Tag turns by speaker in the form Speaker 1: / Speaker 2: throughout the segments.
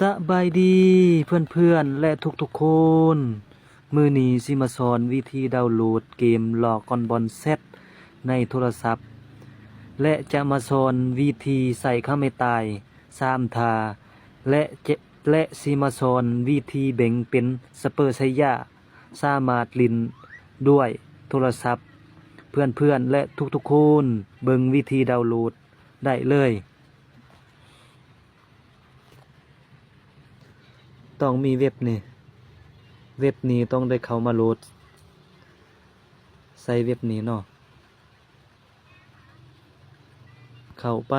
Speaker 1: สบายดีเพื่อนๆและทุกๆคนมื้อนี้สิมาสอนวิธีดาวน์โหลดเกมหลอกกอนบอลเซตในโทรศัพท์และจะมาสอนวิธีใส่ข้าไม่ตาย3ทาและสิมาสอนวิธีแบ่งเป็นสเปอร์ไซยาสามารถลินด้วยโทรศัพท์เพื่อนๆและทุกๆคนเบิ่งวิธีดาวน์โหลดได้เลยต้องมีเว็บนี้ต้องได้เข้ามาโหลดใส่เว็บนี้เนาะเข้าไป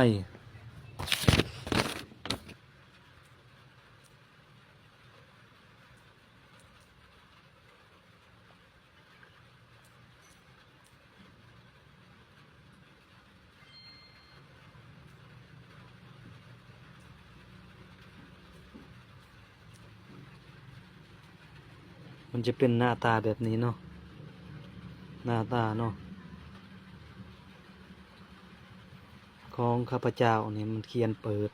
Speaker 1: มันจะเป็นหน้าตาแบบนี้เนาะหน้าตาเนาะของข้าพเจ้านี่มันเขียนเปิด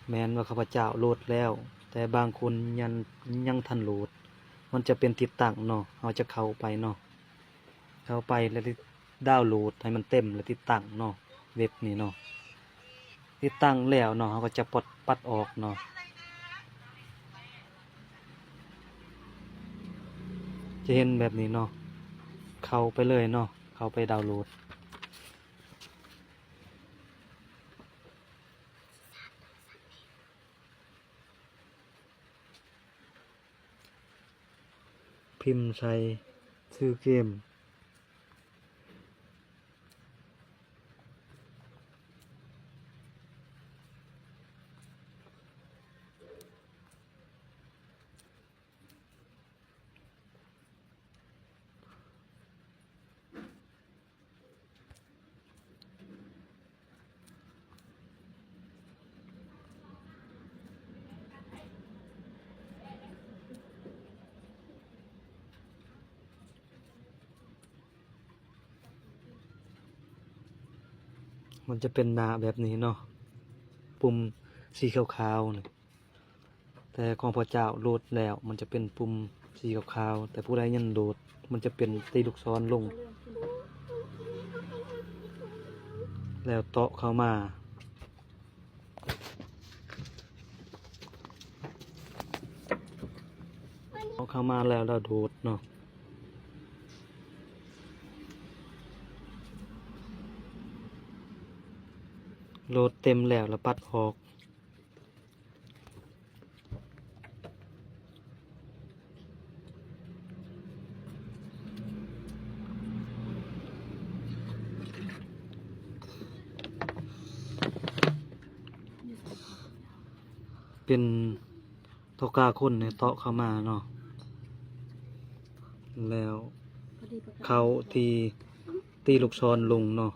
Speaker 1: แม้นว่าข้าพเจ้าโหลดแล้วแต่บางคนยังทันโหลดมันจะเป็นติดตั้งเนาะเราจะเข้าไปเนาะเข้าไปแล้วดาวน์โหลดให้มันเต็มแล้วติดตั้งเนาะเว็บนี้เนาะติดตั้งแล้วเนาะเราก็จะปัดออกเนาะจะเห็นแบบนี้เนาะเข้าไปเลยเนาะเข้าไปดาวน์โหลดพิมพ์ใส่ชื่อเกมมันจะเป็นหน้าแบบนี้เนาะปุ่มสีขาวๆนี่แต่ของพระเจ้าโหลดแล้วมันจะเป็นปุ่มสีขาวๆแต่ผู้ใดยังโหลดมันจะเป็นตีลูกศรลงแล้วเตาะเข้ามาแล้วเราโดดเนาะโหลดเต็มแล้วปัดออกเป็นตอกาคนในเตาะเข้ามาเนาะแล้วเขาตีลูกศรลงเนาะ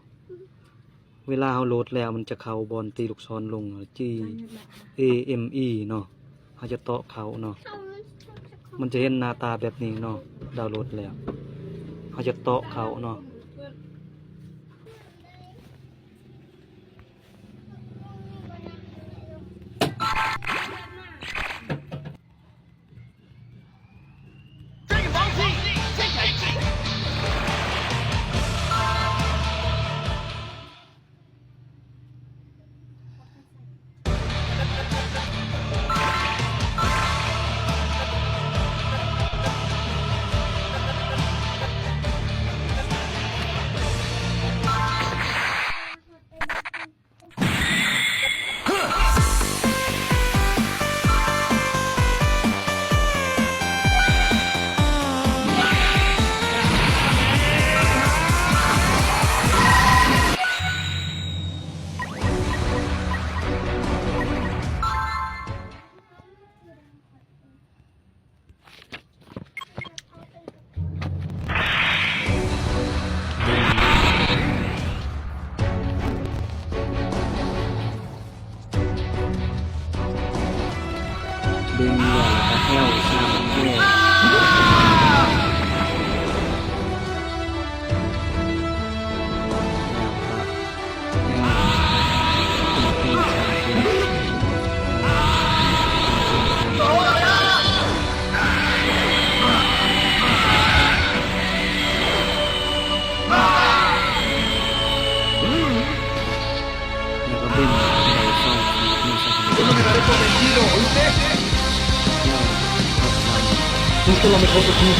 Speaker 1: เวลาเขาโหลดแล้วมันจะเข้าบอลตีลูกศรลงGAME เนาะเขาจะเตาะเขาเนาะมันจะเห็นหน้าตาแบบนี้เนาะดาวน์โหลดแล้วเขาจะเตาะเขาเนาะดึงแล้วก็แห้วข้ามแห้ว เ
Speaker 2: convencido, ¿oíste?
Speaker 1: Justo lo mejor de ti.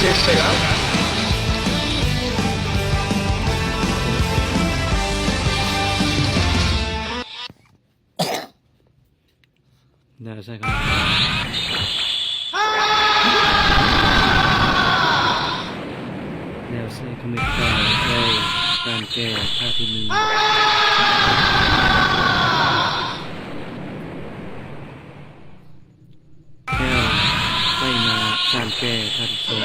Speaker 2: Desesperado.
Speaker 1: Dạ sai không? Đeo xe không biết cao theoการแก้ท่าที่หนึ่งแก้วไปมาการแก้ท่าที่สอง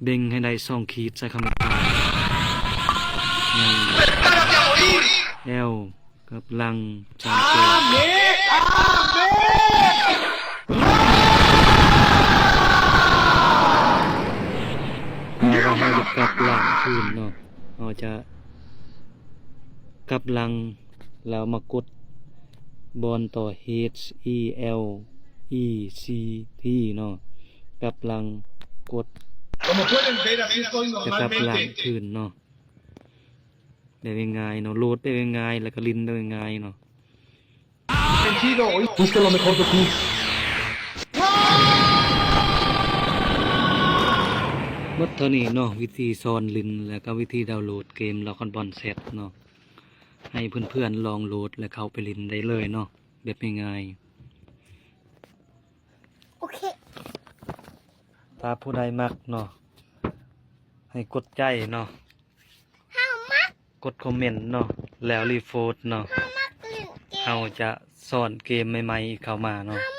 Speaker 1: เด้งให้ได้สองขีดใส่คำว่าแอลกับลังจานแก้วเราจะกลับหลังคืนเนาะเราจะกลับหลังแล้วมากดบอลต่อ H E L E C T เนาะกลับหลังกด
Speaker 2: Como pueden ver, aquí estoy
Speaker 1: จะกลับหลัง
Speaker 2: normalmente.
Speaker 1: คืนเนาะได้ง่ายๆเนาะโหลดได้ง่ายๆแล้วก็ลินได้ง่ายๆเนาะ
Speaker 2: Vencido, ¿oíste?
Speaker 3: Fuiste lo mejor de ti.
Speaker 1: หมดเท่านี้เนาะวิธีสอนลินแล้วก็วิธีดาวน์โหลดเกมละครบอลเซตเนาะให้เพื่อนๆลองโหลดและเข้าไปลินได้เลยเนาะแบบง่ายๆ
Speaker 4: โอเค
Speaker 1: ถ้าผู้ใดมักเนาะให้กดใจเนาะ
Speaker 4: ห้าวมัก
Speaker 1: กดคอมเมนต์เนาะแล้วรีโพสต์เนาะ
Speaker 4: ห้าวมักเล่นเกม
Speaker 1: เราจะสอนเกมใหม่ๆเข้ามาเนาะ
Speaker 4: ห้าว